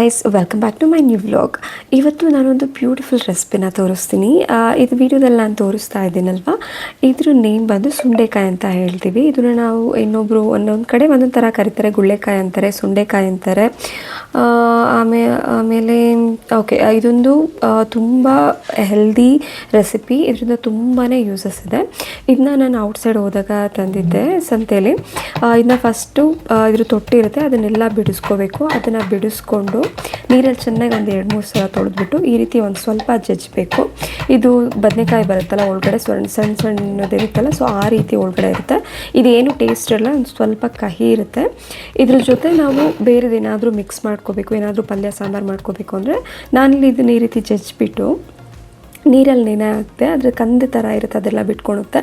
Guys, welcome back to my new vlog. ಇವತ್ತು ನಾನೊಂದು beautiful ರೆಸಿಪಿನ ತೋರಿಸ್ತೀನಿ. ಇದು ವಿಡಿಯೋದಲ್ಲಿ ನಾನು ತೋರಿಸ್ತಾ ಇದ್ದೀನಲ್ವ, ಇದ್ರ ನೇಮ್ ಬಂದು ಸುಂಡೆಕಾಯಿ ಅಂತ ಹೇಳ್ತೀವಿ. ಇದನ್ನು ನಾವು ಇನ್ನೊಬ್ಬರು ಒಂದೊಂದು ಕಡೆ ಒಂದೊಂದು ಥರ ಕರೀತಾರೆ. ಗುಳ್ಳೆಕಾಯಿ ಅಂತಾರೆ, ಸುಂಡೆಕಾಯಿ ಅಂತಾರೆ. ಆಮೇಲೆ ಓಕೆ, ಇದೊಂದು ತುಂಬ ಹೆಲ್ದಿ ರೆಸಿಪಿ. ಇದರಿಂದ ತುಂಬಾ ಯೂಸಸ್ ಇದೆ. ಇದನ್ನ ನಾನು ಔಟ್ಸೈಡ್ ಹೋದಾಗ ತಂದಿದ್ದೆ ಸಂತೆಯಲ್ಲಿ. ಇದನ್ನ ಫಸ್ಟು ಇದ್ರ ತೊಟ್ಟಿ ಇರುತ್ತೆ, ಅದನ್ನೆಲ್ಲ ಬಿಡಿಸ್ಕೋಬೇಕು. ಅದನ್ನು ಬಿಡಿಸ್ಕೊಂಡು ನೀರಲ್ಲಿ ಚೆನ್ನಾಗಿ ಒಂದು 2-3 ಸಲ ತೊಳೆದ್ಬಿಟ್ಟು ಈ ರೀತಿ ಒಂದು ಸ್ವಲ್ಪ ಜಜ್ಜಬೇಕು. ಇದು ಬದನೆಕಾಯಿ ಬರುತ್ತಲ್ಲ ಒಳಗಡೆ ಸಣ್ಣದಿರುತ್ತಲ್ಲ, ಸೊ ಆ ರೀತಿ ಒಳಗಡೆ ಇರುತ್ತೆ. ಇದೇನು ಟೇಸ್ಟ್ ಇರಲ್ಲ, ಒಂದು ಸ್ವಲ್ಪ ಕಹಿ ಇರುತ್ತೆ. ಇದ್ರ ಜೊತೆ ನಾವು ಬೇರೆದೇನಾದರೂ ಮಿಕ್ಸ್ ಮಾಡ್ಕೋಬೇಕು, ಏನಾದರೂ ಪಲ್ಯ ಸಾಂಬಾರು ಮಾಡ್ಕೋಬೇಕು ಅಂದರೆ ನಾನಿಲ್ಲಿ ಇದನ್ನ ಈ ರೀತಿ ಜಜ್ಜಿಬಿಟ್ಟು ನೀರಲ್ಲಿ ನೆನೆ ಹಾಕ್ತೆ. ಅದ್ರ ಕಂದು ಥರ ಇರುತ್ತೆ, ಅದೆಲ್ಲ ಬಿಟ್ಕೊಳುತ್ತೆ.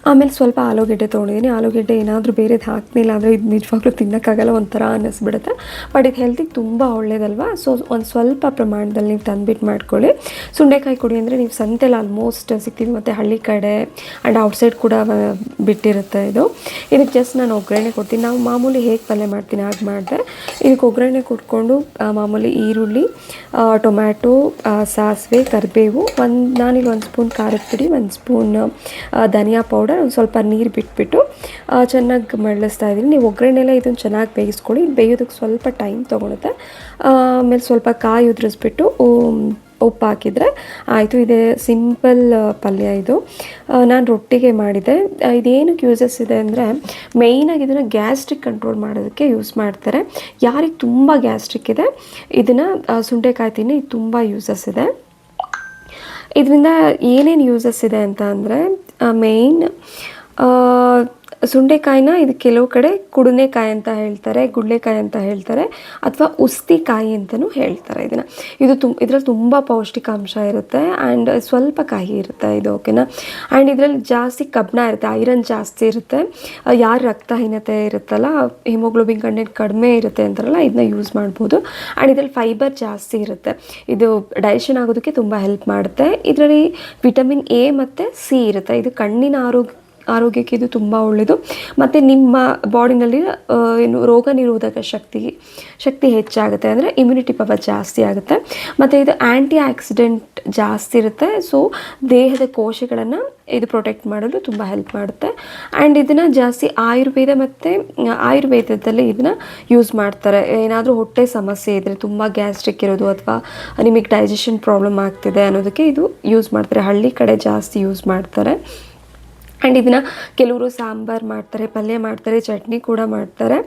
ಆಮೇಲೆ ಸ್ವಲ್ಪ ಆಲೂಗೆಡ್ಡೆ ತೊಗೊಂಡಿದ್ದೀನಿ. ಆಲೂಗೆಡ್ಡೆ ಏನಾದರೂ ಬೇರೆದು ಹಾಕ್ತಿಲ್ಲ ಅಂದರೆ ಇದು ನಿಜವಾಗ್ಲೂ ತಿನ್ನೋಕ್ಕಾಗಲ್ಲ, ಒಂಥರ ಅನ್ನಿಸ್ಬಿಡುತ್ತೆ. ಬಟ್ ಇದು ಹೆಲ್ತಿಗೆ ತುಂಬ ಒಳ್ಳೇದಲ್ವ. ಸೊ ಒಂದು ಸ್ವಲ್ಪ ಪ್ರಮಾಣದಲ್ಲಿ ನೀವು ತಂದುಬಿಟ್ಟು ಮಾಡ್ಕೊಳ್ಳಿ. ಸುಂಡೆಕಾಯಿ ಕೊಡಿ ಅಂದರೆ ನೀವು ಸಂತೆಲಿ ಆಲ್ಮೋಸ್ಟ್ ಸಿಗ್ತೀವಿ, ಮತ್ತು ಹಳ್ಳಿ ಕಡೆ ಆ್ಯಂಡ್ ಔಟ್ಸೈಡ್ ಕೂಡ ಬಿಟ್ಟಿರುತ್ತೆ ಇದು. ಇದಕ್ಕೆ ಜಸ್ಟ್ ನಾನು ಒಗ್ಗರಣೆ ಕೊಡ್ತೀನಿ. ನಾವು ಮಾಮೂಲಿ ಹೇಗೆ ಪಲ್ಯ ಮಾಡ್ತೀನಿ ಹಾಗೆ ಮಾಡಿದೆ. ಇದಕ್ಕೆ ಒಗ್ಗರಣೆ ಕೊಟ್ಕೊಂಡು ಮಾಮೂಲಿ ಈರುಳ್ಳಿ, ಟೊಮ್ಯಾಟೊ, ಸಾಸಿವೆ, ಕರಿಬೇವು, ನಾನಿಲ್ಲಿ 1 ಸ್ಪೂನ್ ಖಾರದ ಪುಡಿ, 1 ಸ್ಪೂನ್ ಧನಿಯಾ ಪೌಡರ್, ಒಂದು ಸ್ವಲ್ಪ ನೀರು ಬಿಟ್ಬಿಟ್ಟು ಚೆನ್ನಾಗಿ ಮರಳಿಸ್ತಾ ಇದ್ದೀನಿ. ನೀವು ಒಗ್ಗರಣೆಲ್ಲ ಇದನ್ನು ಚೆನ್ನಾಗಿ ಬೇಯಿಸ್ಕೊಳ್ಳಿ. ಬೇಯೋದಕ್ಕೆ ಸ್ವಲ್ಪ ಟೈಮ್ ತೊಗೊಳುತ್ತೆ. ಆಮೇಲೆ ಸ್ವಲ್ಪ ಕಾಯಿ ಉದುರಿಸ್ಬಿಟ್ಟು ಉಪ್ಪು ಹಾಕಿದರೆ ಆಯಿತು. ಇದೇ ಸಿಂಪಲ್ ಪಲ್ಯ ಇದು. ನಾನು ರೊಟ್ಟಿಗೆ ಮಾಡಿದೆ. ಇದೇನಕ್ಕೆ ಯೂಸಸ್ ಇದೆ ಅಂದರೆ ಮೇಯ್ನಾಗಿ ಇದನ್ನು ಗ್ಯಾಸ್ಟ್ರಿಕ್ ಕಂಟ್ರೋಲ್ ಮಾಡೋದಕ್ಕೆ ಯೂಸ್ ಮಾಡ್ತಾರೆ. ಯಾರಿಗೆ ತುಂಬ ಗ್ಯಾಸ್ಟ್ರಿಕ್ ಇದೆ ಇದನ್ನು ಸುಂಡೆಕಾಯಿ ತಿನ್ನಿ, ಇದು ತುಂಬ ಯೂಸಸ್ ಇದೆ. ಇದರಿಂದ ಏನೇನು ಯೂಸಸ್ ಇದೆ ಅಂತ ಅಂದರೆ ಮೇಯ್ನ್ ಸುಂಡೆಕಾಯಿನ ಇದು ಕೆಲವು ಕಡೆ ಕುಡುನೆಕಾಯಿ ಅಂತ ಹೇಳ್ತಾರೆ, ಗುಳ್ಳೆಕಾಯಿ ಅಂತ ಹೇಳ್ತಾರೆ, ಅಥವಾ ಉಸ್ತಿಕಾಯಿ ಅಂತಲೂ ಹೇಳ್ತಾರೆ ಇದನ್ನು. ಇದರಲ್ಲಿ ತುಂಬ ಪೌಷ್ಟಿಕಾಂಶ ಇರುತ್ತೆ ಆ್ಯಂಡ್ ಸ್ವಲ್ಪ ಕಹಿ ಇರುತ್ತೆ ಇದು, ಓಕೆನಾ. ಆ್ಯಂಡ್ ಇದರಲ್ಲಿ ಜಾಸ್ತಿ ಕಬ್ಬಿಣ ಇರುತ್ತೆ, ಐರನ್ ಜಾಸ್ತಿ ಇರುತ್ತೆ. ಯಾರು ರಕ್ತಹೀನತೆ ಇರುತ್ತಲ್ಲ, ಹಿಮೋಗ್ಲೋಬಿನ್ ಕಂಟೆಂಟ್ ಕಡಿಮೆ ಇರುತ್ತೆ ಅಂತಾರಲ್ಲ, ಇದನ್ನ ಯೂಸ್ ಮಾಡ್ಬೋದು. ಆ್ಯಂಡ್ ಇದರಲ್ಲಿ ಫೈಬರ್ ಜಾಸ್ತಿ ಇರುತ್ತೆ. ಇದು ಡೈಜೆಷನ್ ಆಗೋದಕ್ಕೆ ತುಂಬ ಹೆಲ್ಪ್ ಮಾಡುತ್ತೆ. ಇದರಲ್ಲಿ ವಿಟಮಿನ್ ಎ ಮತ್ತು ಸಿ ಇರುತ್ತೆ. ಇದು ಕಣ್ಣಿನ ಆರೋಗ್ಯಕ್ಕೆ ಇದು ತುಂಬ ಒಳ್ಳೆಯದು. ಮತ್ತು ನಿಮ್ಮ ಬಾಡಿನಲ್ಲಿ ಏನು ರೋಗ ನಿರೋಧಕ ಶಕ್ತಿ ಹೆಚ್ಚಾಗುತ್ತೆ, ಅಂದರೆ ಇಮ್ಯುನಿಟಿ ಪವರ್ ಜಾಸ್ತಿ ಆಗುತ್ತೆ. ಮತ್ತು ಇದು ಆ್ಯಂಟಿ ಆಕ್ಸಿಡೆಂಟ್ ಜಾಸ್ತಿ ಇರುತ್ತೆ. ಸೊ ದೇಹದ ಕೋಶಗಳನ್ನು ಇದು ಪ್ರೊಟೆಕ್ಟ್ ಮಾಡಲು ತುಂಬ ಹೆಲ್ಪ್ ಮಾಡುತ್ತೆ. ಆ್ಯಂಡ್ ಇದನ್ನು ಜಾಸ್ತಿ ಆಯುರ್ವೇದದಲ್ಲಿ ಇದನ್ನು ಯೂಸ್ ಮಾಡ್ತಾರೆ. ಏನಾದರೂ ಹೊಟ್ಟೆ ಸಮಸ್ಯೆ ಇದ್ದರೆ, ತುಂಬ ಗ್ಯಾಸ್ಟ್ರಿಕ್ ಇರೋದು ಅಥವಾ ನಿಮಗೆ ಡೈಜೆಷನ್ ಪ್ರಾಬ್ಲಮ್ ಆಗ್ತಿದೆ ಅನ್ನೋದಕ್ಕೆ ಇದು ಯೂಸ್ ಮಾಡ್ತಾರೆ. ಹಳ್ಳಿ ಕಡೆ ಜಾಸ್ತಿ ಯೂಸ್ ಮಾಡ್ತಾರೆ. ಆ್ಯಂಡ್ ಇದನ್ನು ಕೆಲವರು ಸಾಂಬಾರು ಮಾಡ್ತಾರೆ, ಪಲ್ಯ ಮಾಡ್ತಾರೆ, ಚಟ್ನಿ ಕೂಡ ಮಾಡ್ತಾರೆ.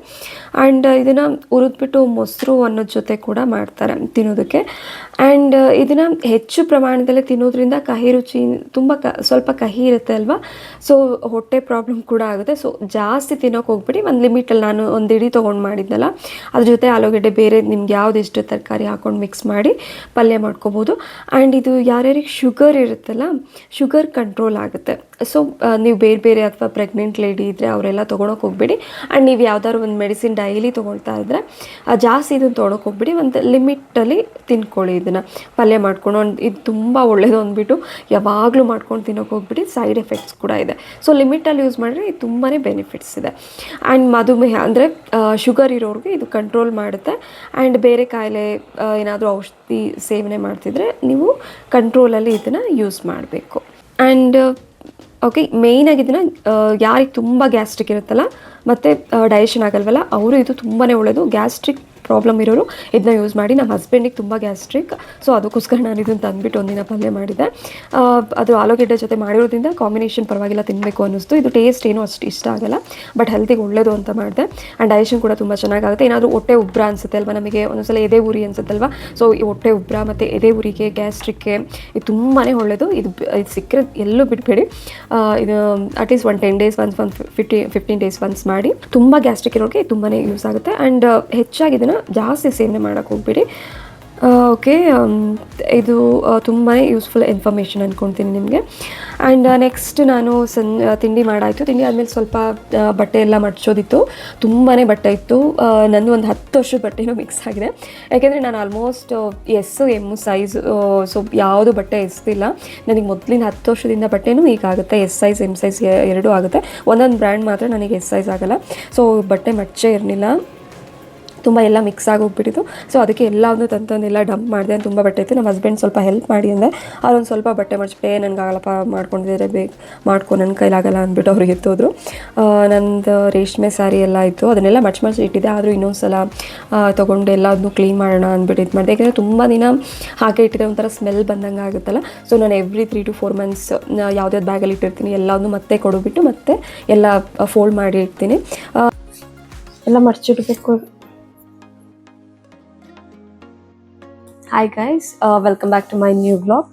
ಆ್ಯಂಡ್ ಇದನ್ನು ಹುರಿದ್ಬಿಟ್ಟು ಮೊಸರು ಅನ್ನೋದ ಜೊತೆ ಕೂಡ ಮಾಡ್ತಾರೆ ತಿನ್ನೋದಕ್ಕೆ. ಆ್ಯಂಡ್ ಇದನ್ನು ಹೆಚ್ಚು ಪ್ರಮಾಣದಲ್ಲಿ ತಿನ್ನೋದ್ರಿಂದ ಕಹಿ ರುಚಿ ಸ್ವಲ್ಪ ಕಹಿ ಇರುತ್ತೆ ಅಲ್ವಾ, ಸೊ ಹೊಟ್ಟೆ ಪ್ರಾಬ್ಲಮ್ ಕೂಡ ಆಗುತ್ತೆ. ಸೊ ಜಾಸ್ತಿ ತಿನ್ನೋಕೆ ಹೋಗ್ಬಿಡಿ. ಒಂದು ಲಿಮಿಟಲ್ಲಿ ನಾನು ಒಂದು ಇಡೀ ತೊಗೊಂಡು ಮಾಡಿದ್ನಲ್ಲ, ಅದ್ರ ಜೊತೆ ಆಲೂಗಡ್ಡೆ ಬೇರೆ ನಿಮ್ಗೆ ಯಾವ್ದು ಇಷ್ಟು ತರಕಾರಿ ಹಾಕ್ಕೊಂಡು ಮಿಕ್ಸ್ ಮಾಡಿ ಪಲ್ಯ ಮಾಡ್ಕೋಬೋದು. ಆ್ಯಂಡ್ ಇದು ಯಾರ್ಯಾರಿಗೆ ಶುಗರ್ ಇರುತ್ತಲ್ಲ, ಶುಗರ್ ಕಂಟ್ರೋಲ್ ಆಗುತ್ತೆ. ಸೊ ನೀವು ಬೇರೆ ಅಥವಾ ಪ್ರೆಗ್ನೆಂಟ್ ಲೇಡಿ ಇದ್ದರೆ ಅವರೆಲ್ಲ ತೊಗೊಳಕ್ಕೆ ಹೋಗ್ಬೇಡಿ. ಆ್ಯಂಡ್ ನೀವು ಯಾವ್ದಾದ್ರು ಒಂದು ಮೆಡಿಸಿನ್ ಡೈಲಿ ತೊಗೊಳ್ತಾ ಇದ್ದರೆ ಜಾಸ್ತಿ ಇದನ್ನು ತೊಗೊಳಕ್ಕೆ ಹೋಗ್ಬಿಡಿ. ಒಂದು ಲಿಮಿಟಲ್ಲಿ ತಿನ್ಕೊಳ್ಳಿ ಇದನ್ನು ಪಲ್ಯ ಮಾಡ್ಕೊಂಡು. ಇದು ತುಂಬ ಒಳ್ಳೆಯದು ಅಂದ್ಬಿಟ್ಟು ಯಾವಾಗಲೂ ಮಾಡ್ಕೊಂಡು ತಿನ್ನೋಕೆ ಹೋಗ್ಬಿಡಿ, ಸೈಡ್ ಎಫೆಕ್ಟ್ಸ್ ಕೂಡ ಇದೆ. ಸೊ ಲಿಮಿಟಲ್ಲಿ ಯೂಸ್ ಮಾಡಿದ್ರೆ ಇದು ತುಂಬಾ ಬೆನಿಫಿಟ್ಸ್ ಇದೆ. ಆ್ಯಂಡ್ ಮಧುಮೇಹ ಅಂದರೆ ಶುಗರ್ ಇರೋರಿಗೆ ಇದು ಕಂಟ್ರೋಲ್ ಮಾಡುತ್ತೆ. ಆ್ಯಂಡ್ ಬೇರೆ ಕಾಯಿಲೆ ಏನಾದರೂ ಔಷಧಿ ಸೇವನೆ ಮಾಡ್ತಿದ್ರೆ ನೀವು ಕಂಟ್ರೋಲಲ್ಲಿ ಇದನ್ನು ಯೂಸ್ ಮಾಡಬೇಕು. ಆ್ಯಂಡ್ ಓಕೆ, ಮೇಯ್ನಾಗಿ ಇದನ್ನು ಯಾರಿಗೆ ತುಂಬ ಗ್ಯಾಸ್ಟ್ರಿಕ್ ಇರುತ್ತಲ್ಲ ಮತ್ತು ಡೈಜೆಷನ್ ಆಗಲ್ವಲ್ಲ ಅವರು ಇದು ತುಂಬಾ ಒಳ್ಳೆಯದು. ಗ್ಯಾಸ್ಟ್ರಿಕ್ ಪ್ರಾಬ್ಲಮ್ ಇರೋರು ಇದನ್ನ ಯೂಸ್ ಮಾಡಿ. ನಮ್ಮ ಹಸ್ಬೆಂಡಿಗೆ ತುಂಬ ಗ್ಯಾಸ್ಟ್ರಿಕ್, ಸೊ ಅದಕ್ಕೋಸ್ಕರ ನಾನು ಇದನ್ನು ತಂದುಬಿಟ್ಟು ಒಂದಿನ ಪಲ್ಯ ಮಾಡಿದ್ದೆ. ಅದು ಆಲೂಗೆಡ್ಡೆ ಜೊತೆ ಮಾಡಿರೋದ್ರಿಂದ ಕಾಂಬಿನೇಷನ್ ಪರವಾಗಿಲ್ಲ, ತಿನ್ನಬೇಕು ಅನ್ನಿಸ್ತು. ಇದು ಟೇಸ್ಟ್ ಏನೂ ಅಷ್ಟು ಇಷ್ಟ ಆಗಲ್ಲ, ಬಟ್ ಹೆಲ್ತಿಗೆ ಒಳ್ಳೆಯದು ಅಂತ ಮಾಡಿದೆ. ಆ್ಯಂಡ್ ಡೈಜೆಷನ್ ಕೂಡ ತುಂಬ ಚೆನ್ನಾಗಾಗುತ್ತೆ. ಏನಾದರೂ ಹೊಟ್ಟೆ ಉಬ್ರ ಅನಿಸುತ್ತೆ ಅಲ್ವಾ, ನಮಗೆ ಒಂದೊಂದ್ಸಲ ಎದೆ ಉರಿ ಅನಿಸುತ್ತಲ್ವ, ಸೊ ಈ ಹೊಟ್ಟೆ ಉಬ್ರ ಮತ್ತು ಎದೆ ಉರಿಗೆ, ಗ್ಯಾಸ್ಟ್ರಿಕ್ಗೆ ಇದು ತುಂಬಾ ಒಳ್ಳೆಯದು. ಇದು ಸಿಕ್ಕರೆ ಎಲ್ಲೂ ಬಿಡಬೇಡಿ. ಇದು at least 10 days once, 15 days once ಮಾಡಿ. ತುಂಬ ಗ್ಯಾಸ್ಟ್ರಿಕ್ ಇರೋರಿಗೆ ತುಂಬಾ ಯೂಸ್ ಆಗುತ್ತೆ. ಆ್ಯಂಡ್ ಹೆಚ್ಚಾಗಿ ಇದನ್ನು ಜಾಸ್ತಿ ಸೇವನೆ ಮಾಡೋಕ್ಕೆ ಹೋಗ್ಬೇಡಿ. ಓಕೆ, ಇದು ತುಂಬಾ ಯೂಸ್ಫುಲ್ ಇನ್ಫಾರ್ಮೇಷನ್ ಅಂದ್ಕೊಳ್ತೀನಿ ನಿಮಗೆ. ಆ್ಯಂಡ್ ನೆಕ್ಸ್ಟ್ ನಾನು ತಿಂಡಿ ಮಾಡಾಯಿತು. ತಿಂಡಿ ಆದಮೇಲೆ ಸ್ವಲ್ಪ ಬಟ್ಟೆ ಎಲ್ಲ ಮಡ್ಚೋದಿತ್ತು. ತುಂಬಾ ಬಟ್ಟೆ ಇತ್ತು. ನಂದು ಒಂದು 10 ವರ್ಷದ ಬಟ್ಟೆನೂ ಮಿಕ್ಸ್ ಆಗಿದೆ. ಯಾಕೆಂದರೆ ನಾನು ಆಲ್ಮೋಸ್ಟ್ ಎಮ್ ಸೈಜ್, ಸೊ ಯಾವುದು ಬಟ್ಟೆ ಎಸ್ತಿಲ್ಲ. ನನಗೆ ಮೊದಲಿನ 10 ವರ್ಷದಿಂದ ಬಟ್ಟೆನೂ ಈಗ ಆಗುತ್ತೆ. ಎಸ್ ಸೈಜ್ ಎಮ್ ಸೈಜ್ ಎರಡೂ ಆಗುತ್ತೆ. ಒಂದೊಂದು ಬ್ರ್ಯಾಂಡ್ ಮಾತ್ರ ನನಗೆ ಎಸ್ ಸೈಜ್ ಆಗೋಲ್ಲ. ಸೊ ಬಟ್ಟೆ ಮಚ್ಚೇ ಇರಲಿಲ್ಲ. ತುಂಬ ಎಲ್ಲ ಮಿಕ್ಸ್ ಆಗೋಗ್ಬಿಟ್ಟಿತ್ತು. ಸೊ ಅದಕ್ಕೆ ಎಲ್ಲವನ್ನು ತಂದೆಲ್ಲ ಡಂಪ್ ಮಾಡಿದೆ. ತುಂಬ ಬಟ್ಟೆ ಇತ್ತು. ನಮ್ಮ ಹಸ್ಬೆಂಡ್ ಸ್ವಲ್ಪ ಹೆಲ್ಪ್ ಮಾಡಿ ಅಂದರೆ ಅವ್ರೊಂದು ಸ್ವಲ್ಪ ಬಟ್ಟೆ ಮಡಿಸ್ಬಿಟ್ಟೆ. ನನಗಾಗಲ್ಲಪ್ಪ ಮಾಡ್ಕೊಂಡಿದ್ರೆ ಮಾಡ್ಕೊ, ನನ್ನ ಕೈಲಾಗಲ್ಲ ಅಂದ್ಬಿಟ್ಟು ಅವ್ರಿಗೆ ಎತ್ತೋದ್ರು. ನಂದು ರೇಷ್ಮೆ ಸ್ಯಾರಿ ಎಲ್ಲ ಇತ್ತು, ಅದನ್ನೆಲ್ಲ ಮಡ್ಚಿ ಇಟ್ಟಿದ್ದೆ. ಆದರೂ ಇನ್ನೊಂದು ಸಲ ತೊಗೊಂಡು ಎಲ್ಲದನ್ನೂ ಕ್ಲೀನ್ ಮಾಡೋಣ ಅಂದ್ಬಿಟ್ಟು ಇದು ಮಾಡಿದೆ. ಯಾಕೆಂದರೆ ತುಂಬ ದಿನ ಹಾಗೆ ಇಟ್ಟಿದ್ರೆ ಒಂಥರ ಸ್ಮೆಲ್ ಬಂದಂಗೆ ಆಗುತ್ತಲ್ಲ. ಸೊ ನಾನು ಎವ್ರಿ 3 to 4 months ಯಾವುದ್ಯಾವ್ದು ಬ್ಯಾಗಲ್ಲಿ ಇಟ್ಟಿರ್ತೀನಿ ಎಲ್ಲದನ್ನೂ ಮತ್ತೆ ಕೊಡೋಬಿಟ್ಟು ಮತ್ತೆ ಎಲ್ಲ ಫೋಲ್ಡ್ ಮಾಡಿ ಇಡ್ತೀನಿ. ಎಲ್ಲ ಮಡ್ಚಿಡ್ಬೇಕು. Hi guys, welcome back to my new vlog.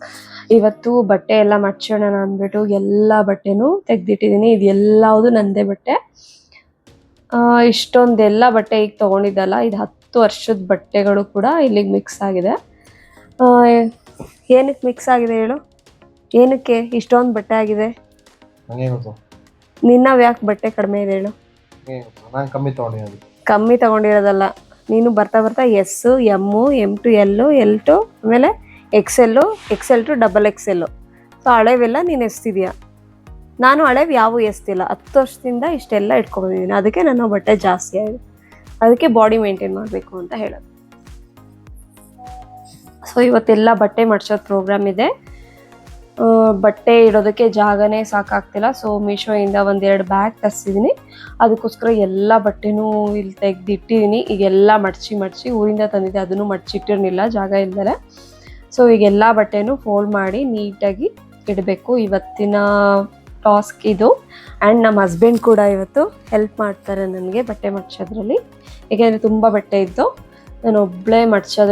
ಇವತ್ತು ಬಟ್ಟೆ ಎಲ್ಲ ಮಡ್ಚೋಣ ಅಂದ್ಬಿಟ್ಟು ಎಲ್ಲ ಬಟ್ಟೆನೂ ತೆಗೆದಿಟ್ಟಿದ್ದೀನಿ. ಇದು ಎಲ್ಲವುದು ನನ್ನದೇ ಬಟ್ಟೆ. ಇಷ್ಟೊಂದೆಲ್ಲ ಬಟ್ಟೆ ಈಗ ತೊಗೊಂಡಿದ್ದಲ್ಲ, ಇದು 10 ವರ್ಷದ ಬಟ್ಟೆಗಳು ಕೂಡ ಇಲ್ಲಿಗೆ ಮಿಕ್ಸ್ ಆಗಿದೆ. ಏನಕ್ಕೆ ಮಿಕ್ಸ್ ಆಗಿದೆ ಹೇಳು? ಏನಕ್ಕೆ ಇಷ್ಟೊಂದು ಬಟ್ಟೆ ಆಗಿದೆ? ನಿನ್ನವು ಯಾಕೆ ಬಟ್ಟೆ ಕಡಿಮೆ ಇದೆ ಹೇಳು? ಕಮ್ಮಿ ತೊಗೊಂಡಿರೋದಲ್ಲ, ನೀನು ಬರ್ತಾ ಬರ್ತಾ S, M, M to L, L to ಆಮೇಲೆ XL to XXL. ಸೊ ಹಳೆವೆಲ್ಲ ನೀನು ಎಸ್ತಿದೀಯ. ನಾನು ಹಳೆವು ಯಾವೂ ಎಸ್ತಿಲ್ಲ. 10 ವರ್ಷದಿಂದ ಇಷ್ಟೆಲ್ಲ ಇಟ್ಕೊಂಡಿದ್ದೀನಿ. ಅದಕ್ಕೆ ನನ್ನ ಬಟ್ಟೆ ಜಾಸ್ತಿ ಆಗಿದೆ. ಅದಕ್ಕೆ ಬಾಡಿ ಮೇಂಟೈನ್ ಮಾಡಬೇಕು ಅಂತ ಹೇಳೋದು. ಸೊ ಇವತ್ತೆಲ್ಲ ಬಟ್ಟೆ ಮಡ್ಚೋದು ಪ್ರೋಗ್ರಾಮ್ ಇದೆ. ಬಟ್ಟೆ ಇಡೋದಕ್ಕೆ ಜಾಗನೇ ಸಾಕಾಗ್ತಿಲ್ಲ. So ಮೀಶೋಯಿಂದ 1-2 bag ತರಿಸಿದ್ದೀನಿ. ಅದಕ್ಕೋಸ್ಕರ ಎಲ್ಲ ಬಟ್ಟೆನೂ ಇಲ್ಲಿ ತೆಗೆದಿಟ್ಟಿದ್ದೀನಿ. ಈಗೆಲ್ಲ ಮಡ್ಚಿ ಊರಿಂದ ತಂದಿದ್ದೆ, ಅದನ್ನು ಮಡ್ಚಿಟ್ಟಿರಲಿಲ್ಲ ಜಾಗ ಇಲ್ದಲೆ. ಸೊ ಈಗೆಲ್ಲ ಬಟ್ಟೆನೂ ಫೋಲ್ಡ್ ಮಾಡಿ ನೀಟಾಗಿ ಇಡಬೇಕು. ಇವತ್ತಿನ ಟಾಸ್ಕ್ ಇದು. ಆ್ಯಂಡ್ ನಮ್ಮ ಹಸ್ಬೆಂಡ್ ಕೂಡ ಇವತ್ತು ಹೆಲ್ಪ್ ಮಾಡ್ತಾರೆ ನನಗೆ ಬಟ್ಟೆ ಮಡ್ಚೋದ್ರಲ್ಲಿ. ಏಕೆಂದರೆ ತುಂಬ ಬಟ್ಟೆ ಇತ್ತು, ನಾನು ಒಬ್ಬಳೇ ಮಡ್ಚೋದು.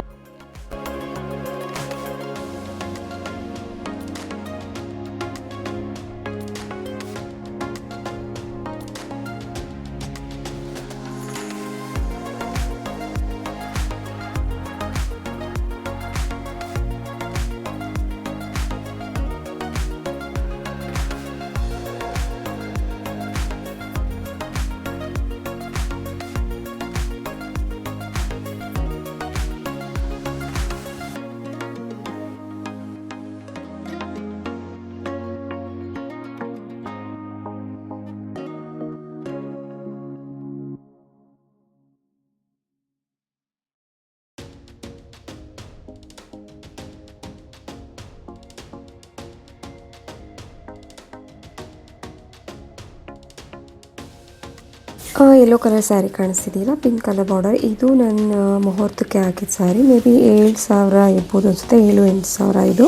ಯೆಲ್ಲೋ ಕಲರ್ ಸ್ಯಾರಿ ಕಾಣಿಸ್ತಿದೆಯಲ್ಲ, ಪಿಂಕ್ ಕಲರ್ ಬಾರ್ಡರ್. ಇದು ನನ್ನ ಮುಹೂರ್ತಕ್ಕೆ ಹಾಕಿದ ಸ್ಯಾರಿ. ಮೇ ಬಿ 7,000 ಇರ್ಬೋದು ಅನಿಸುತ್ತೆ, 7,000-8,000 ಇದು.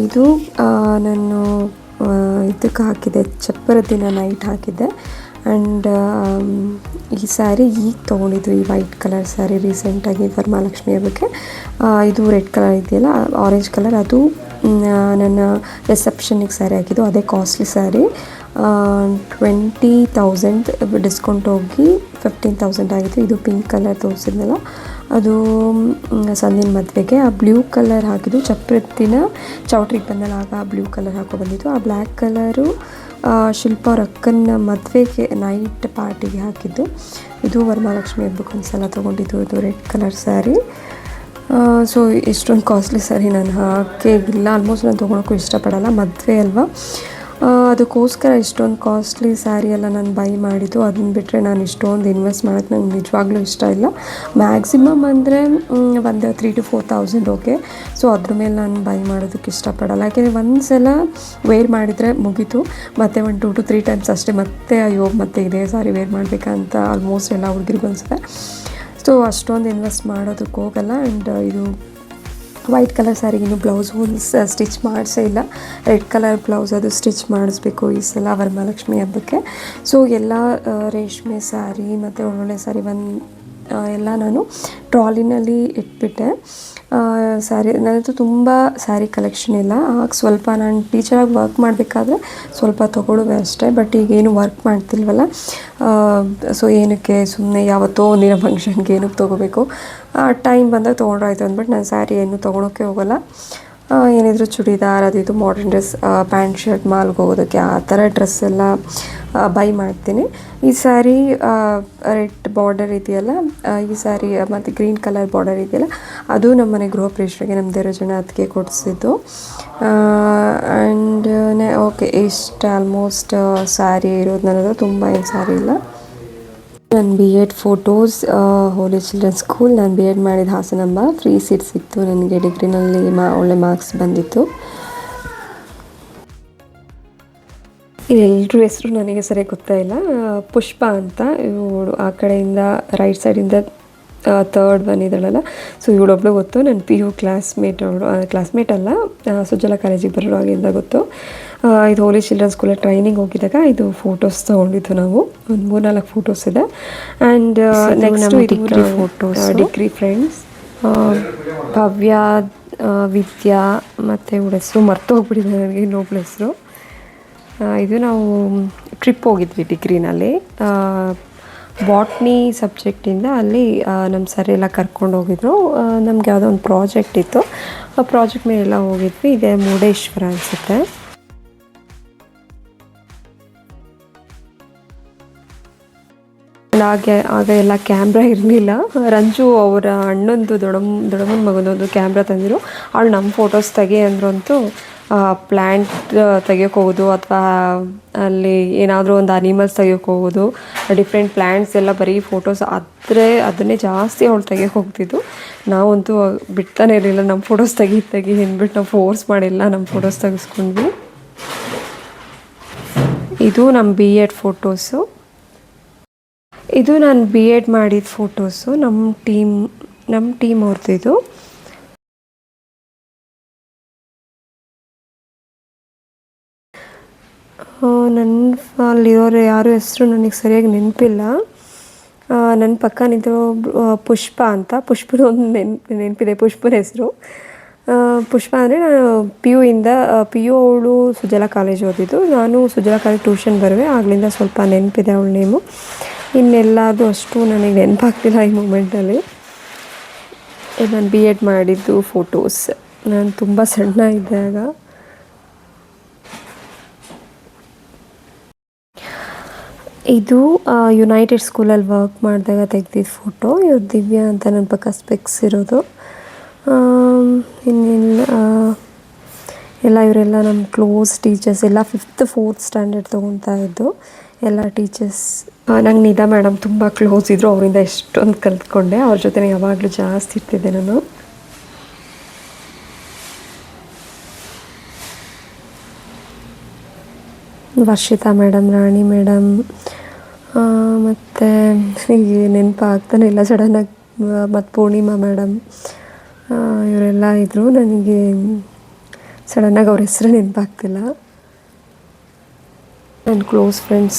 ಇದು ನಾನು ಇದಕ್ಕೆ ಹಾಕಿದ್ದೆ, ಚಪ್ಪರ ದಿನ ನೈಟ್ ಹಾಕಿದ್ದೆ. ಆ್ಯಂಡ್ ಈ ಸ್ಯಾರಿ ಈಗ ತೊಗೊಂಡಿದ್ದು, ಈ ವೈಟ್ ಕಲರ್ ಸ್ಯಾರಿ ರೀಸೆಂಟಾಗಿ ವರಮಹಾಲಕ್ಷ್ಮಿ ಹಬ್ಬಕ್ಕೆ. ಇದು ರೆಡ್ ಕಲರ್ ಇದೆಯಲ್ಲ, ಆರೆಂಜ್ ಕಲರ್, ಅದು ನನ್ನ ರಿಸೆಪ್ಷನ್ನಿಗೆ ಸ್ಯಾರಿ ಹಾಕಿದ್ದು. ಅದೇ ಕಾಸ್ಟ್ಲಿ ಸ್ಯಾರಿ. 20,000 ಡಿಸ್ಕೌಂಟ್ ಹೋಗಿ 15,000 ಆಗಿತ್ತು. ಇದು ಪಿಂಕ್ ಕಲರ್ ತೋರಿಸಿದ್ನಲ್ಲ, ಅದು ಸಂದಿನ ಮದುವೆಗೆ. ಆ ಬ್ಲೂ ಕಲರ್ ಹಾಕಿದ್ದು ಚಪ್ರದ ದಿನ ಚೌಟ್ರಿಗೆ ಬಂದಲ್ಲ, ಆಗ ಆ ಬ್ಲೂ ಕಲರ್ ಹಾಕೋ ಬಂದಿತ್ತು. ಆ ಬ್ಲ್ಯಾಕ್ ಕಲರು ಶಿಲ್ಪ ಅವ್ರ ಅಕ್ಕನ ಮದುವೆಗೆ ನೈಟ್ ಪಾರ್ಟಿಗೆ ಹಾಕಿದ್ದು. ಇದು ವರಮಹಾಲಕ್ಷ್ಮಿ ಹಬ್ಬಕ್ಕೆ ಒಂದ್ಸಲ ತೊಗೊಂಡಿದ್ದು. ಇದು ರೆಡ್ ಕಲರ್ ಸ್ಯಾರಿ. ಸೊ ಇಷ್ಟೊಂದು ಕಾಸ್ಟ್ಲಿ ಸ್ಯಾರಿ ನಾನು ಹಾಕೇ ಇಲ್ಲ. ಆಲ್ಮೋಸ್ಟ್ ನಾನು ತೊಗೊಳಕ್ಕೂ ಇಷ್ಟಪಡಲ್ಲ, ಮದುವೆ ಅಲ್ವಾ, ಅದಕ್ಕೋಸ್ಕರ ಇಷ್ಟೊಂದು ಕಾಸ್ಟ್ಲಿ ಸ್ಯಾರಿ ಎಲ್ಲ ನಾನು ಬೈ ಮಾಡಿದ್ದು. ಅದನ್ನ ಬಿಟ್ಟರೆ ನಾನು ಇಷ್ಟೊಂದು ಇನ್ವೆಸ್ಟ್ ಮಾಡೋಕ್ಕೆ ನಂಗೆ ನಿಜವಾಗ್ಲೂ ಇಷ್ಟ ಇಲ್ಲ. ಮ್ಯಾಕ್ಸಿಮಮ್ ಅಂದರೆ ಒಂದು 3,000 to 4,000 ಓಕೆ. ಸೊ ಅದ್ರ ಮೇಲೆ ನಾನು ಬೈ ಮಾಡೋದಕ್ಕೆ ಇಷ್ಟಪಡಲ್ಲ. ಯಾಕೆಂದರೆ ಒಂದು ಸಲ ವೇರ್ ಮಾಡಿದರೆ ಮುಗೀತು, ಮತ್ತು 1 2 to 3 ಟೈಮ್ಸ್ ಅಷ್ಟೇ. ಮತ್ತೆ ಅಯ್ಯೋ ಮತ್ತೆ ಇದೇ ಸಾರಿ ವೇರ್ ಮಾಡಬೇಕಂತ ಆಲ್ಮೋಸ್ಟ್ ಎಲ್ಲ ಹುಡುಗಿರಿಗೂ ಅನಿಸುತ್ತೆ. ಸೊ ಅಷ್ಟೊಂದು ಇನ್ವೆಸ್ಟ್ ಮಾಡೋದಕ್ಕೆ ಹೋಗಲ್ಲ. ಆ್ಯಂಡ್ ಇದು ವೈಟ್ ಕಲರ್ ಸ್ಯಾರಿಗೆ ಇನ್ನೂ ಬ್ಲೌಸು ಸ್ಟಿಚ್ ಮಾಡಿಸೇ ಇಲ್ಲ. ರೆಡ್ ಕಲರ್ ಬ್ಲೌಸ್ ಅದು ಸ್ಟಿಚ್ ಮಾಡಿಸ್ಬೇಕು ಈ ಸಲ ವರಮಹಾಲಕ್ಷ್ಮಿ ಹಬ್ಬಕ್ಕೆ. ಸೊ ಎಲ್ಲ ರೇಷ್ಮೆ ಸ್ಯಾರಿ ಮತ್ತು ಒಳ್ಳೊಳ್ಳೆ ಸ್ಯಾರಿ ಎಲ್ಲ ನಾನು ಟ್ರಾಲಿನಲ್ಲಿ ಇಟ್ಬಿಟ್ಟೆ. ಸ್ಯಾರಿ ನನ್ನದು ತುಂಬ ಸ್ಯಾರಿ ಕಲೆಕ್ಷನ್ ಇಲ್ಲ. ಆಗ ಸ್ವಲ್ಪ ನಾನು ಟೀಚರಾಗಿ ವರ್ಕ್ ಮಾಡಬೇಕಾದ್ರೆ ಸ್ವಲ್ಪ ತೊಗೊಳ್ಳುವೆ ಅಷ್ಟೇ. ಬಟ್ ಈಗೇನು ವರ್ಕ್ ಮಾಡ್ತಿಲ್ವಲ್ಲ, ಸೊ ಏನಕ್ಕೆ ಸುಮ್ಮನೆ ಯಾವತ್ತೋ ಒಂದಿನ ಫಂಕ್ಷನ್ಗೆ ಏನಕ್ಕೆ ತೊಗೋಬೇಕು, ಟೈಮ್ ಬಂದಾಗ ತೊಗೊಂಡ್ರಾಯ್ತು ಅಂದ್ಬಿಟ್ಟು ನಾನು ಸ್ಯಾರಿ ಏನು ತೊಗೊಳೋಕ್ಕೆ ಹೋಗೋಲ್ಲ. ಏನಿದ್ರು ಚೂಡಿದಾರ್ ಅದು ಇದು ಮಾಡರ್ನ್ ಡ್ರೆಸ್, ಪ್ಯಾಂಟ್ ಶರ್ಟ್ ಮಾಲ್ಗೆ ಹೋಗೋದಕ್ಕೆ ಆ ಥರ ಡ್ರೆಸ್ ಎಲ್ಲ ಬೈ ಮಾಡ್ತೀನಿ. ಈ ಸ್ಯಾರಿ ರೆಡ್ ಬಾರ್ಡರ್ ಇದೆಯಲ್ಲ, ಈ ಸ್ಯಾರಿ ಮತ್ತು ಗ್ರೀನ್ ಕಲರ್ ಬಾರ್ಡರ್ ಇದೆಯಲ್ಲ, ಅದು ನಮ್ಮ ಮನೆ ಗೃಹ ಪ್ರವೇಶಕ್ಕೆ ನಮ್ಮ ದೇವರಾಜನ ಅದಕ್ಕೆ ಕೊಡಿಸಿದ್ದು. ಆ್ಯಂಡ್ ಓಕೆ, ಇಷ್ಟು ಆಲ್ಮೋಸ್ಟ್ ಸ್ಯಾರಿ ಇರೋದು ನನ್ನದು, ತುಂಬ ಏನು ಸ್ಯಾರಿ ಇಲ್ಲ. ನನ್ನ ಬಿ ಎಡ್ ಫೋಟೋಸ್ ಹೋಲಿ ಚಿಲ್ಡ್ರನ್ ಸ್ಕೂಲ್. ನಾನು ಬಿ ಎಡ್ ಮಾಡಿದ ಹಾಸನಾಂಬ. ಫ್ರೀ ಸೀಟ್ ಸಿಕ್ತು ನನಗೆ. ಡಿಗ್ರಿನಲ್ಲಿ ಒಳ್ಳೆ ಮಾರ್ಕ್ಸ್ ಬಂದಿತ್ತು. ಎಲ್ಲರೂ ಹೆಸರು ನನಗೆ ಸರಿಯಾಗಿ ಗೊತ್ತಾಯಿಲ್ಲ. ಪುಷ್ಪ ಅಂತ ಇವಳು ಆ ಕಡೆಯಿಂದ ರೈಟ್ ಸೈಡಿಂದ ಥರ್ಡ್ ಬಂದಿದ್ದಾಳಲ್ಲ, ಸೊ ಇವಳೊಬ್ಳು ಗೊತ್ತು. ನನ್ನ ಪಿ ಯು ಕ್ಲಾಸ್ಮೇಟ್. ಅವಳು ಕ್ಲಾಸ್ಮೇಟ್ ಅಲ್ಲ, ಸುಜಲ ಕಾಲೇಜಿಗೆ ಬರೋವಾಗಿಂದ ಗೊತ್ತು. ಇದು ಹೋಲಿ ಚಿಲ್ಡ್ರನ್ ಸ್ಕೂಲಲ್ಲಿ ಟ್ರೈನಿಂಗ್ ಹೋಗಿದ್ದಾಗ ಇದು ಫೋಟೋಸ್ ತೊಗೊಂಡಿದ್ದು ನಾವು. ಒಂದು 3-4 ಫೋಟೋಸ್ ಇದೆ. And next degree photos, degree friends Bhavya, Vidya ಮತ್ತು ಇವಳ ಹೆಸರು ಮರ್ತೋಗ್ಬಿಟ್ಟಿದೆ ನನಗೆ, ಇನ್ನೊಬ್ಳ ಹೆಸರು. ಇದು ನಾವು ಟ್ರಿಪ್ ಹೋಗಿದ್ವಿ ಡಿಗ್ರಿನಲ್ಲಿ. ಬಾಟ್ನಿ ಸಬ್ಜೆಕ್ಟಿಂದ ಅಲ್ಲಿ ನಮ್ಮ ಸರ್ ಎಲ್ಲ ಕರ್ಕೊಂಡು ಹೋಗಿದ್ರು. ನಮ್ಗೆ ಯಾವುದೋ ಒಂದು ಪ್ರಾಜೆಕ್ಟ್ ಇತ್ತು. ಆ ಪ್ರಾಜೆಕ್ಟ್ ಮೇಲೆಲ್ಲ ಹೋಗಿದ್ವಿ. ಇದೇ ಮುರುಡೇಶ್ವರ ಅನಿಸುತ್ತೆ. ಆಗ ಎಲ್ಲ ಕ್ಯಾಮ್ರಾ ಇರಲಿಲ್ಲ. ರಂಜು ಅವರ ಅಣ್ಣಂದು ದೊಡ್ಡಮ್ಮನ ಮಗನೊಂದು ಕ್ಯಾಮ್ರಾ ತಂದಿರು. ಅವಳು ನಮ್ಮ ಫೋಟೋಸ್ ತೆಗಿ ಅಂದ್ರಂತೂ ಪ್ಲ್ಯಾಂಟ್ ತೆಗಿಯೋಕೆ ಹೋಗೋದು, ಅಥವಾ ಅಲ್ಲಿ ಏನಾದರೂ ಒಂದು ಅನಿಮಲ್ಸ್ ತೆಗಿಯೋಕೆ ಹೋಗೋದು, ಡಿಫ್ರೆಂಟ್ ಪ್ಲ್ಯಾಂಟ್ಸ್ ಎಲ್ಲ ಬರೀ ಫೋಟೋಸ್ ಅದನ್ನೇ ಜಾಸ್ತಿ ಅವಳು ತೆಗಿಯೋಕೆ ಹೋಗ್ತಿದ್ದು. ನಾವಂತೂ ಬಿಡ್ತಾನೆ ಇರಲಿಲ್ಲ, ನಮ್ಮ ಫೋಟೋಸ್ ತೆಗಿ ಅಂದ್ಬಿಟ್ಟು ನಾವು ಫೋರ್ಸ್ ಮಾಡಿಲ್ಲ, ನಮ್ಮ ಫೋಟೋಸ್ ತೆಗೆಸ್ಕೊಂಡ್ವಿ. ಇದು ನಮ್ಮ ಬಿ ಎಡ್ ಫೋಟೋಸು. ಇದು ನಾನು ಬಿ ಎಡ್ ಮಾಡಿದ ಫೋಟೋಸು. ನಮ್ಮ ಟೀಮ್ ಅವ್ರದ್ದು ಇದು. ಅಲ್ಲಿರೋರು ಯಾರು ಹೆಸರು ನನಗೆ ಸರಿಯಾಗಿ ನೆನಪಿಲ್ಲ. ನನ್ನ ಪಕ್ಕ ನಿಂತಿರೋ ಪುಷ್ಪ ಅಂತ. ಪುಷ್ಪನ ಒಂದು ನೆನಪಿದೆ, ಪುಷ್ಪನ ಹೆಸರು. ಪುಷ್ಪ ಅಂದರೆ ನಾನು ಪಿ ಯು ಅವಳು ಸುಜಲಾ ಕಾಲೇಜ್ ಓದಿದ್ದು. ನಾನು ಸುಜಲಾ ಕಾಲೇಜ್ ಟ್ಯೂಷನ್ ಬರುವೆ, ಆಗಲಿಂದ ಸ್ವಲ್ಪ ನೆನಪಿದೆ ಅವಳ ನೇಮು. ಇನ್ನೆಲ್ಲದು ಅಷ್ಟು ನನಗೆ ನೆನಪಾಗ್ತಿಲ್ಲ ಈ ಮೂಮೆಂಟಲ್ಲಿ. ನಾನು ಬಿ ಎಡ್ ಮಾಡಿದ್ದು ಫೋಟೋಸ್. ನಾನು ತುಂಬ ಸಣ್ಣ ಇದ್ದೆ ಆಗ. ಇದು ಯುನೈಟೆಡ್ ಸ್ಕೂಲಲ್ಲಿ ವರ್ಕ್ ಮಾಡಿದಾಗ ತೆಗ್ದಿದ್ದು ಫೋಟೋ. ಇವ್ರು ದಿವ್ಯಾ ಅಂತ ನನ್ನ ಪಕ್ಕ ಸ್ಪೆಕ್ಸ್ ಇರೋದು. ಇನ್ನೆಲ್ಲ ಇವರೆಲ್ಲ ನಮ್ಮ ಕ್ಲೋಸ್ ಟೀಚರ್ಸ್ ಎಲ್ಲ 5th 4th ಸ್ಟ್ಯಾಂಡರ್ಡ್ ತೊಗೊತಾ ಇದ್ದು ಎಲ್ಲ ಟೀಚರ್ಸ್. ನಂಗೆ ನಿಧಾ ಮೇಡಮ್ ತುಂಬ ಕ್ಲೋಸ್ ಇದ್ದರು. ಅವರಿಂದ ಎಷ್ಟೊಂದು ಕಲ್ತ್ಕೊಂಡೆ. ಅವ್ರ ಜೊತೆ ಯಾವಾಗಲೂ ಜಾಸ್ತಿ ಇರ್ತಿದ್ದೆ ನಾನು. ವರ್ಷಿತಾ ಮೇಡಮ್, ರಾಣಿ ಮೇಡಮ್, ಮತ್ತು ನನಗೆ ನೆನಪಾಗ್ತಾನೆ ಇಲ್ಲ ಸಡನ್ನಾಗಿ. ಮತ್ತು ಪೂರ್ಣಿಮಾ ಮೇಡಮ್, ಇವರೆಲ್ಲ ಇದ್ದರು. ನನಗೆ ಸಡನ್ನಾಗಿ ಅವ್ರ ಹೆಸರು ನೆನಪಾಗ್ತಿಲ್ಲ. ನನ್ನ ಕ್ಲೋಸ್ ಫ್ರೆಂಡ್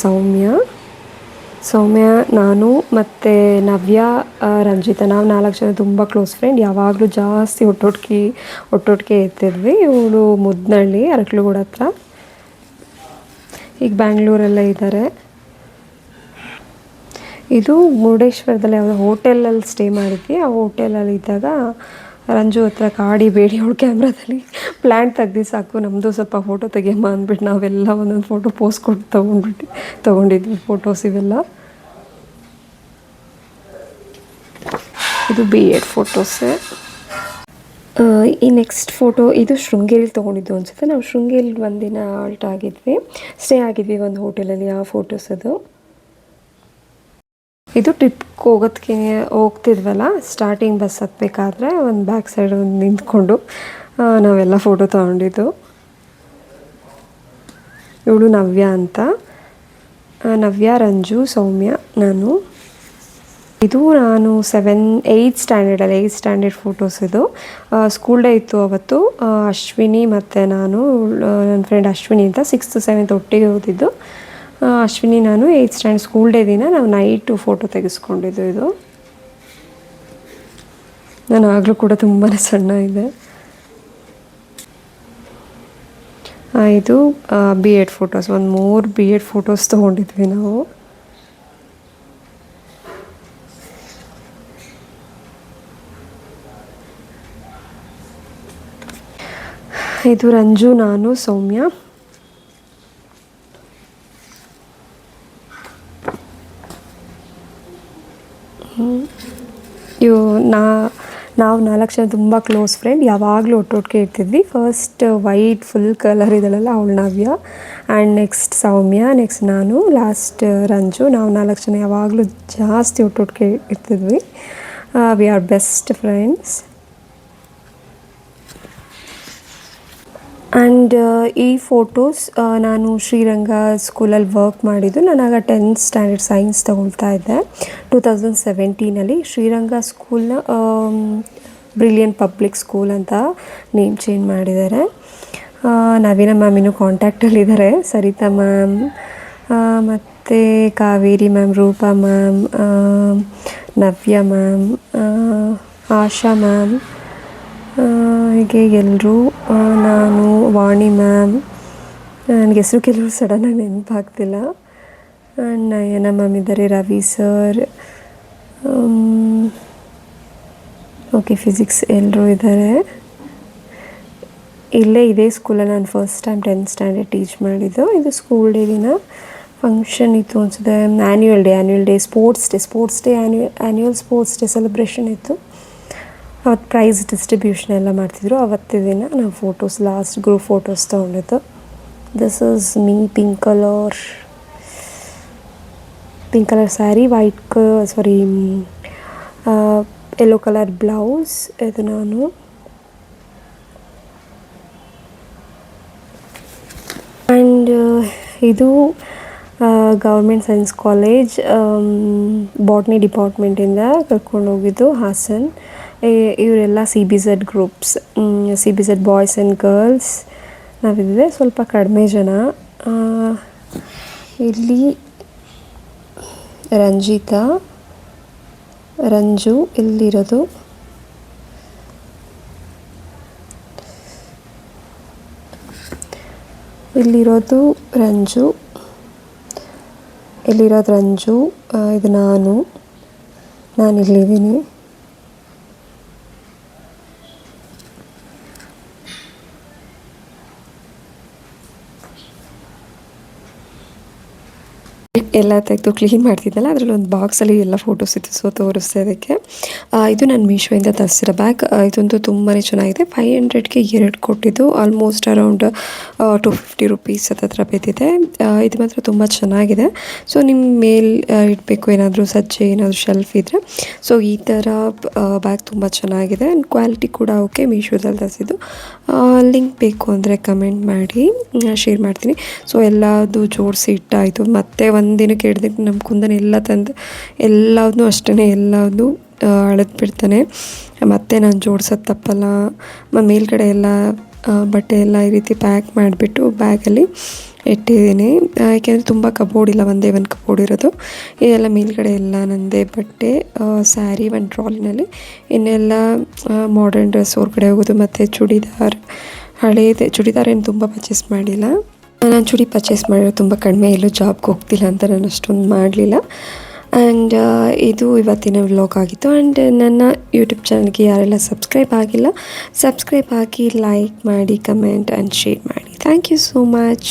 ಸೌಮ್ಯ, ನಾನು ಮತ್ತು ನವ್ಯ, ರಂಜಿತಾ, ನಾವು 4 ಜನ ತುಂಬ ಕ್ಲೋಸ್ ಫ್ರೆಂಡ್. ಯಾವಾಗಲೂ ಜಾಸ್ತಿ ಒಟ್ಟೊಟ್ಟಿಗೆ ಇರ್ತಿದ್ವಿ. ಇವಳು ಮುದ್ನಳ್ಳಿ, ಅರಕಲಗೂಡು ಹತ್ರ. ಈಗ ಬ್ಯಾಂಗ್ಳೂರಲ್ಲೇ ಇದ್ದಾರೆ. ಇದು ಮುರುಡೇಶ್ವರದಲ್ಲಿ ಯಾವುದೋ ಹೋಟೆಲಲ್ಲಿ ಸ್ಟೇ ಮಾಡಿದ್ವಿ. ಆ ಹೋಟೆಲಲ್ಲಿ ಇದ್ದಾಗ ರಂಜು ಹತ್ರ ಕಾಡಿ ಬೇಡಿ ಅವಳು ಕ್ಯಾಮ್ರಾದಲ್ಲಿ ಪ್ಲ್ಯಾಂಟ್ ತೆಗ್ದು ಸಾಕು, ನಮ್ಮದು ಸ್ವಲ್ಪ ಫೋಟೋ ತೆಗಿಯಮ್ಮ ಅಂದ್ಬಿಟ್ಟು ನಾವೆಲ್ಲ ಒಂದೊಂದು ಫೋಟೋ ಪೋಸ್ ಕೊಟ್ಟು ತೊಗೊಂಡಿದ್ವಿ ಫೋಟೋಸ್ ಇವೆಲ್ಲ. ಇದು ಬಿ ಎಡ್ ಫೋಟೋಸೇ. ಈ ನೆಕ್ಸ್ಟ್ ಫೋಟೋ ಇದು ಶೃಂಗೇರಿಲಿ ತೊಗೊಂಡಿದ್ದು ಅನಿಸುತ್ತೆ. ನಾವು ಶೃಂಗೇರಿಲಿ ಒಂದಿನ ಆಲ್ಟ್ ಆಗಿದ್ವಿ, ಸ್ಟೇ ಆಗಿದ್ವಿ ಒಂದು ಹೋಟೆಲಲ್ಲಿ. ಆ ಫೋಟೋಸ್ ಅದು. ಇದು ಟ್ರಿಪ್ಗೆ ಹೋಗ್ತಿದ್ವಲ್ಲ, ಸ್ಟಾರ್ಟಿಂಗ್ ಬಸ್ ಹತ್ತಬೇಕಾದ್ರೆ ಒಂದು ಬ್ಯಾಕ್ ಸೈಡ್ ಒಂದು ನಿಂತ್ಕೊಂಡು ನಾವೆಲ್ಲ ಫೋಟೋ ತೊಗೊಂಡಿದ್ದು. ಇವಳು ನವ್ಯ ಅಂತ. ನವ್ಯ, ರಂಜು, ಸೌಮ್ಯ, ನಾನು. ಇದು ನಾನು 8th ಸ್ಟ್ಯಾಂಡರ್ಡ್ ಫೋಟೋಸ್ ಇದು. ಸ್ಕೂಲ್ ಡೇ ಇತ್ತು ಅವತ್ತು. ಅಶ್ವಿನಿ ಮತ್ತು ನಾನು, ನನ್ನ ಫ್ರೆಂಡ್ ಅಶ್ವಿನಿ ಅಂತ 6th 7th ಒಟ್ಟಿಗೆ ಓದಿದ್ದು. ಅಶ್ವಿನಿ ನಾನು 8th ಸ್ಟ್ಯಾಂಡರ್ಡ್ ಸ್ಕೂಲ್ ಡೇ ದಿನ ನಾವು ನೈಟು ಫೋಟೋ ತೆಗೆಸ್ಕೊಂಡಿದ್ದು ಇದು. ನಾನು ಆಗಲೂ ಕೂಡ ತುಂಬಾ ಸಣ್ಣ ಇದೆ. ಇದು ಬಿ ಎಡ್ ಫೋಟೋಸ್. ಒಂದು 3 ಬಿ ಎಡ್ ಫೋಟೋಸ್ ತೊಗೊಂಡಿದ್ವಿ ನಾವು. ಇದು ರಂಜು, ನಾನು, ಸೌಮ್ಯ. ನಾವು 4 ಜನ ತುಂಬ ಕ್ಲೋಸ್ ಫ್ರೆಂಡ್, ಯಾವಾಗಲೂ ಒಟ್ಟೊಟ್ಟಿಗೆ ಇರ್ತಿದ್ವಿ. ಫಸ್ಟ್ ವೈಟ್ ಫುಲ್ ಕಲರ್ ಇದಳಲ್ಲ ಅವಳು ನವ್ಯ, ಆ್ಯಂಡ್ ನೆಕ್ಸ್ಟ್ ಸೌಮ್ಯ, ನೆಕ್ಸ್ಟ್ ನಾನು, ಲಾಸ್ಟ್ ರಂಜು. ನಾವು 4 ಜನ ಯಾವಾಗಲೂ ಜಾಸ್ತಿ ಒಟ್ಟೊಟ್ಟಿಗೆ ಇರ್ತಿದ್ವಿ. We are best friends. And ಈ ಫೋಟೋಸ್ ನಾನು ಶ್ರೀರಂಗ ಸ್ಕೂಲಲ್ಲಿ ವರ್ಕ್ ಮಾಡಿದ್ದು. ನಾನಾಗ 10th ಸ್ಟ್ಯಾಂಡರ್ಡ್ ಸೈನ್ಸ್ ತೊಗೊಳ್ತಾ ಇದ್ದೆ 2017. ಶ್ರೀರಂಗ ಸ್ಕೂಲ್ನ ಬ್ರಿಲಿಯಂಟ್ ಪಬ್ಲಿಕ್ ಸ್ಕೂಲ್ ಅಂತ ನೇಮ್ ಚೇಂಜ್ ಮಾಡಿದ್ದಾರೆ. ನವೀನ ಮ್ಯಾಮ್ ಇನ್ನೂ ಕಾಂಟ್ಯಾಕ್ಟಲ್ಲಿದ್ದಾರೆ, ಸರಿತಾ ಮ್ಯಾಮ್, ಮತ್ತು ಕಾವೇರಿ ಮ್ಯಾಮ್, ರೂಪಾ ಮ್ಯಾಮ್, ನವ್ಯ ಮ್ಯಾಮ್, ಆಶಾ ಮ್ಯಾಮ್, ಹೀಗೆ ಎಲ್ಲರೂ, ನಾನು, ವಾಣಿ ಮ್ಯಾಮ್, ನನಗೆ ಹೆಸರು ಕೆಲವರು ಸಡನ್ನಾಗಿ ನೆನಪಾಗ್ತಿಲ್ಲ. ನಯನ ಮ್ಯಾಮ್ ಇದ್ದಾರೆ, ರವಿ ಸರ್, ಓಕೆ ಫಿಸಿಕ್ಸ್ ಎಲ್ಲರೂ ಇದ್ದಾರೆ. ಇಲ್ಲೇ ಇದೇ ಸ್ಕೂಲಲ್ಲಿ ನಾನು first time 10th standard teach ಮಾಡಿದ್ದು. ಇದು ಸ್ಕೂಲ್ ಡೇ ದಿನ ಫಂಕ್ಷನ್ ಇತ್ತು ಅನಿಸುತ್ತೆ, annual day, sports day annual sports day celebration ಇತ್ತು. ಅವತ್ತು ಪ್ರೈಸ್ ಡಿಸ್ಟ್ರಿಬ್ಯೂಷನ್ ಎಲ್ಲ ಮಾಡ್ತಿದ್ರು. ಅವತ್ತೇ ದಿನ ನಾವು ಫೋಟೋಸ್, ಲಾಸ್ಟ್ ಗ್ರೂಪ್ ಫೋಟೋಸ್ ತೊಗೊಂಡಿದ್ದು. This is me, pink colour sari, yellow colour blouse. ಇದು ನಾನು. ಆ್ಯಂಡ್ ಇದು ಗೌರ್ಮೆಂಟ್ ಸೈನ್ಸ್ ಕಾಲೇಜ್ ಬಾಟ್ನಿ ಡಿಪಾರ್ಟ್ಮೆಂಟಿಂದ ಕರ್ಕೊಂಡು ಹೋಗಿದ್ದು ಹಾಸನ್. ಇವರೆಲ್ಲ CBZ groups, CBZ boys and girls ನಾವಿದ್ವಿ. ಸ್ವಲ್ಪ ಕಡಿಮೆ ಜನ. ಇಲ್ಲಿ ರಂಜಿತಾ, ರಂಜು ಇಲ್ಲಿರೋದು. ಇಲ್ಲಿರೋದು ರಂಜು, ಇದು ನಾನಿಲ್ಲಿದ್ದೀನಿ. ಎಲ್ಲ ತೆಗೆದು ಕ್ಲೀನ್ ಮಾಡ್ತಿದ್ದಲ್ಲ, ಅದರಲ್ಲಿ ಒಂದು ಬಾಕ್ಸಲ್ಲಿ ಎಲ್ಲ ಫೋಟೋಸ್ ಇತ್ತು, ಸೊ ತೋರಿಸ್ತಾ ಇದಕ್ಕೆ. ಇದು ನಾನು ಮೀಶೋಯಿಂದ ತರಿಸಿರೋ ಬ್ಯಾಗ್. ಇದಂತೂ ತುಂಬಾ ಚೆನ್ನಾಗಿದೆ. 500ಗೆ 2 ಕೊಟ್ಟಿದ್ದು, ಆಲ್ಮೋಸ್ಟ್ ಅರೌಂಡ್ 250 ರುಪೀಸ್ ಹತ್ರ ಬಿದ್ದಿದೆ. ಇದು ಮಾತ್ರ ತುಂಬ ಚೆನ್ನಾಗಿದೆ. ಸೊ ನಿಮ್ಮ ಮೇಲ್ ಇಡಬೇಕು ಏನಾದರೂ ಸಜ್ಜೆ, ಏನಾದರೂ ಶೆಲ್ಫ್ ಇದ್ದರೆ. ಸೊ ಈ ಥರ ಬ್ಯಾಗ್ ತುಂಬ ಚೆನ್ನಾಗಿದೆ. ಆ್ಯಂಡ್ ಕ್ವಾಲಿಟಿ ಕೂಡ ಓಕೆ. ಮೀಶೋದಲ್ಲಿ ತರಿಸಿದ್ದು. ಲಿಂಕ್ ಬೇಕು ಅಂದರೆ ಕಮೆಂಟ್ ಮಾಡಿ, ಶೇರ್ ಮಾಡ್ತೀನಿ. ಸೊ ಎಲ್ಲದು ಜೋಡಿಸಿ ಇಟ್ಟಾಯಿತು. ಮತ್ತೆ ಒಂದಿನಕ್ಕೆ 2 ದಿನಕ್ಕೆ ನಮ್ಮ ಕುಂದನ್ ಎಲ್ಲ ತಂದು ಎಲ್ಲದನ್ನೂ ಅಷ್ಟೇ ಎಲ್ಲದೂ ಅಳೆದು ಬಿಡ್ತಾನೆ. ಮತ್ತು ನಾನು ಜೋಡ್ಸೋದು ತಪ್ಪಲ್ಲ. ಮೇಲ್ಗಡೆ ಎಲ್ಲ ಬಟ್ಟೆ ಎಲ್ಲ ಈ ರೀತಿ ಪ್ಯಾಕ್ ಮಾಡಿಬಿಟ್ಟು ಬ್ಯಾಗಲ್ಲಿ ಇಟ್ಟಿದ್ದೀನಿ. ಯಾಕೆಂದರೆ ತುಂಬ ಕಬೋರ್ಡ್ ಇಲ್ಲ, ಒಂದೇ ಒಂದು ಕಬೋರ್ಡ್ ಇರೋದು. ಇದೆಲ್ಲ ಮೇಲ್ಗಡೆ ಎಲ್ಲ ನನ್ನದೇ ಬಟ್ಟೆ, ಸ್ಯಾರಿ ಒಂದು ಟ್ರಾಲಿನಲ್ಲಿ, ಇನ್ನೆಲ್ಲ ಮಾಡರ್ನ್ ಡ್ರೆಸ್ ಹೊರಗಡೆ ಹೋಗೋದು. ಮತ್ತು ಚೂಡಿದಾರ್, ಹಳೇದೆ ಚೂಡಿದಾರ್ ಏನು ತುಂಬ ಪರ್ಚೇಸ್ ಮಾಡಿಲ್ಲ. ನಾನು ಚೂಡಿ ಪರ್ಚೇಸ್ ಮಾಡಿರೋ ತುಂಬ ಕಡಿಮೆ, ಎಲ್ಲೂ ಜಾಬ್ಗೆ ಹೋಗ್ತಿಲ್ಲ ಅಂತ ನಾನು ಅಷ್ಟೊಂದು ಮಾಡಲಿಲ್ಲ. ಆ್ಯಂಡ್ ಇದು ಇವತ್ತಿನ ವ್ಲಾಗ್ ಆಗಿತ್ತು. ಆ್ಯಂಡ್ ನನ್ನ ಯೂಟ್ಯೂಬ್ ಚಾನಲ್ಗೆ ಯಾರೆಲ್ಲ ಸಬ್ಸ್ಕ್ರೈಬ್ ಆಗಿಲ್ಲ, ಸಬ್ಸ್ಕ್ರೈಬ್ ಆಗಿ, ಲೈಕ್ ಮಾಡಿ, ಕಮೆಂಟ್ ಆ್ಯಂಡ್ ಶೇರ್ ಮಾಡಿ. Thank you so much.